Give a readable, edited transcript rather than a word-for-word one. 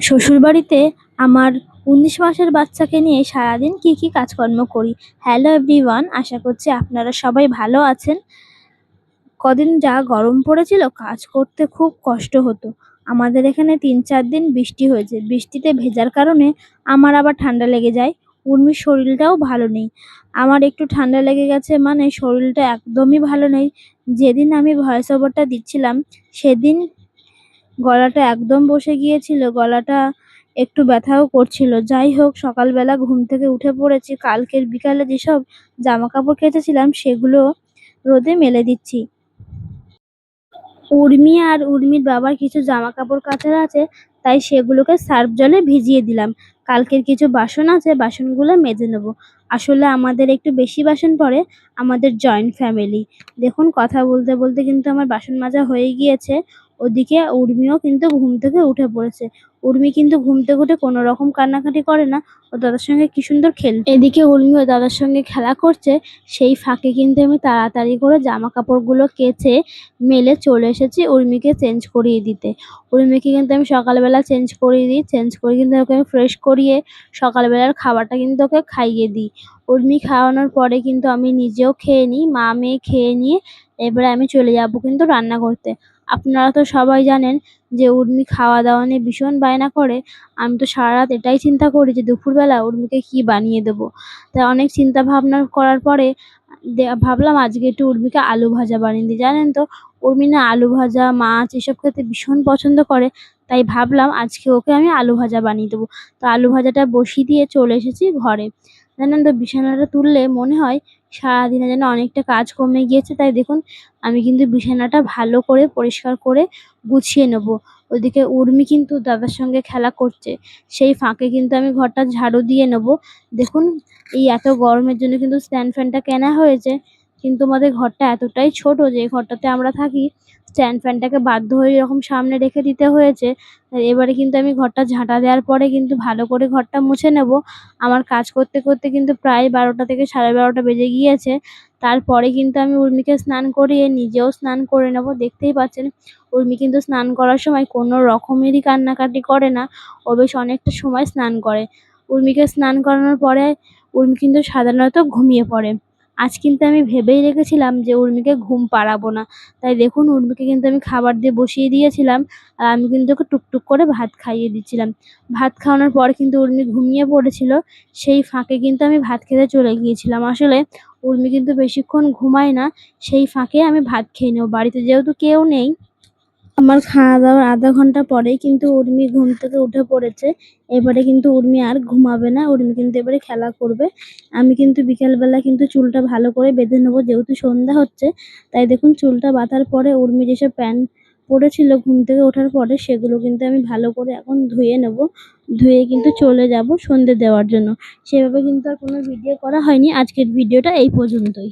শ্বশুরবাড়িতে আমার ১৯ মাসের বাচ্চাকে নিয়ে সারাদিন কি কাজকর্ম করি। হ্যালো এভরিওয়ান, আশা করছি আপনারা সবাই ভালো আছেন। কদিন যা গরম পড়েছিল, কাজ করতে খুব কষ্ট হতো। আমাদের এখানে ৩-৪ দিন বৃষ্টি হয়েছে। বৃষ্টিতে ভেজার কারণে আমার আবার ঠান্ডা লেগে যায়। উর্মির শরীরটাও ভালো নেই। আমার একটু ঠান্ডা লেগে গেছে মানে শরীরটা একদমই ভালো নেই। যেদিন আমি ভয়েস ওভারটা দিচ্ছিলাম সেদিন গলাটা একদম বসে গিয়েছিল, গলাটা একটু ব্যথাও করছিল। যাই হোক, সকালবেলা ঘুম থেকে উঠে পড়েছি। কালকের বিকালে যেসব জামাকাপড় কেচেছিলাম সেগুলো রোদে মেলে দিচ্ছি। উর্মি আর উর্মির বাবার কিছু জামাকাপড় কাচার আছে, তাই সেগুলোকে সার্ফ জলে ভিজিয়ে দিলাম। কালকের কিছু বাসন আছে, বাসনগুলো মেজে নেব। আসলে আমাদের একটু বেশি বাসন পড়ে, আমাদের জয়েন্ট ফ্যামিলি। দেখুন, কথা বলতে বলতে কিন্তু আমার বাসন মাজা হয়ে গিয়েছে। ওদিকে উর্মিও কিন্তু ঘুম থেকে উঠে পড়েছে। উর্মি কিন্তু ঘুম থেকে উঠে কোনো রকম কান্নাকাটি করে না, ও দাদার সঙ্গে কি সুন্দর খেলছে। এদিকে উর্মিও দাদার সঙ্গে খেলা করছে। সেই ফাঁকে কিন্তু আমি তাড়াতাড়ি করে জামা কাপড়গুলো কেচে মেলে চলে এসেছি উর্মিকে চেঞ্জ করিয়ে দিতে। উর্মিকে কিন্তু আমি সকালবেলা চেঞ্জ করিয়ে দিই। চেঞ্জ করে কিন্তু ওকে আমি ফ্রেশ করিয়ে সকালবেলার খাবারটা কিন্তু ওকে খাইয়ে দিই। উর্মি খাওয়ানোর পরে কিন্তু আমি নিজেও খেয়ে নিই। মা মেয়ে খেয়ে নিয়ে এবারে আমি চলে যাব কিন্তু রান্না করতে। আপনারা তো সবাই জানেন যে উর্মি খাওয়া দাওয়া নিয়ে ভীষণ বায়না করে। আমি তো সারারাত এটাই চিন্তা করি যে দুপুরবেলা উর্মিকে কি বানিয়ে দেবো। তাই অনেক চিন্তা ভাবনা করার পরে ভাবলাম আজকে একটু উর্মিকে আলু ভাজা বানিয়ে দিই। জানেন তো, উর্মি না আলু ভাজা, মাছ এসব খেতে ভীষণ পছন্দ করে। তাই ভাবলাম আজকে ওকে আমি আলু ভাজা বানিয়ে দেবো। তো আলু ভাজাটা বসিয়ে দিয়ে চলে এসেছি ঘরে। জানেন তো, বিছানাটা তুললে মনে হয় সারাদিনে যেন অনেকটা কাজ কমে গিয়েছে। তাই দেখুন, আমি কিন্তু বিছানাটা ভালো করে পরিষ্কার করে গুছিয়ে নেব। ওদিকে উর্মি কিন্তু দাদার সঙ্গে খেলা করছে। সেই ফাঁকে কিন্তু আমি ঘরটা ঝাড়ু দিয়ে নেব। দেখুন, এই এত গরমের জন্য কিন্তু স্ট্যান্ড ফ্যানটা কেনা হয়েছে। কিন্তু আমাদের ঘরটা এতটাই ছোট যে ঘরটাতে আমরা থাকি, স্ট্যান্ড ফ্যানটাকে বাধ্য হয়ে এরকম সামনে রেখে দিতে হয়েছে। এবারে কিন্তু আমি ঘরটা ঝাঁটা দেওয়ার পরে কিন্তু ভালো করে ঘরটা মুছে নেব। আমার কাজ করতে করতে কিন্তু প্রায় 12টা থেকে 12:30 বেজে গিয়েছে। তারপরে কিন্তু আমি উর্মিকে স্নান করিয়ে নিজেও স্নান করে নেব। দেখতেই পাচ্ছেন, উর্মি কিন্তু স্নান করার সময় কোনো রকমেরই কান্নাকাটি করে না। ও বেশ অনেকটা সময় স্নান করে। উর্মিকে স্নান করানোর পরে উর্মি কিন্তু সাধারণত ঘুমিয়ে পড়ে। আজ কিন্তু আমি ভেবেই রেখেছিলাম যে উর্মিকে ঘুম পাড়াবো না। তাই দেখুন, উর্মিকে কিন্তু আমি খাবার দিয়ে বসিয়ে দিয়েছিলাম। আর আমি কিন্তু ওকে টুকটুক করে ভাত খাইয়ে দিচ্ছিলাম। ভাত খাওয়ানোর পর কিন্তু উর্মি ঘুমিয়ে পড়েছিল। সেই ফাঁকে কিন্তু আমি ভাত খেতে চলে গিয়েছিলাম। আসলে উর্মি কিন্তু বেশিক্ষণ ঘুমায় না। সেই ফাঁকে আমি ভাত খেয়ে নেব। বাড়িতে যেহেতু কেউ নেই, আমার খাওয়া দাওয়ার আধা ঘন্টা পরেই কিন্তু উর্মি ঘুম থেকে উঠে পড়েছে। এবারে কিন্তু উর্মি আর ঘুমাবে না, উর্মি কিন্তু এবারে খেলা করবে। আমি কিন্তু বিকেলবেলা কিন্তু চুলটা ভালো করে বেঁধে নেবো, যেহেতু সন্ধ্যা হচ্ছে। তাই দেখুন, চুলটা বাঁধার পরে উর্মি যেসব প্যান্ট পরেছিল ঘুম থেকে ওঠার পরে সেগুলো কিন্তু আমি ভালো করে এখন ধুয়ে নেব। ধুয়ে কিন্তু চলে যাব সন্ধ্যে দেওয়ার জন্য। সেভাবে কিন্তু আর কোনো ভিডিও করা হয়নি। আজকের ভিডিওটা এই পর্যন্তই।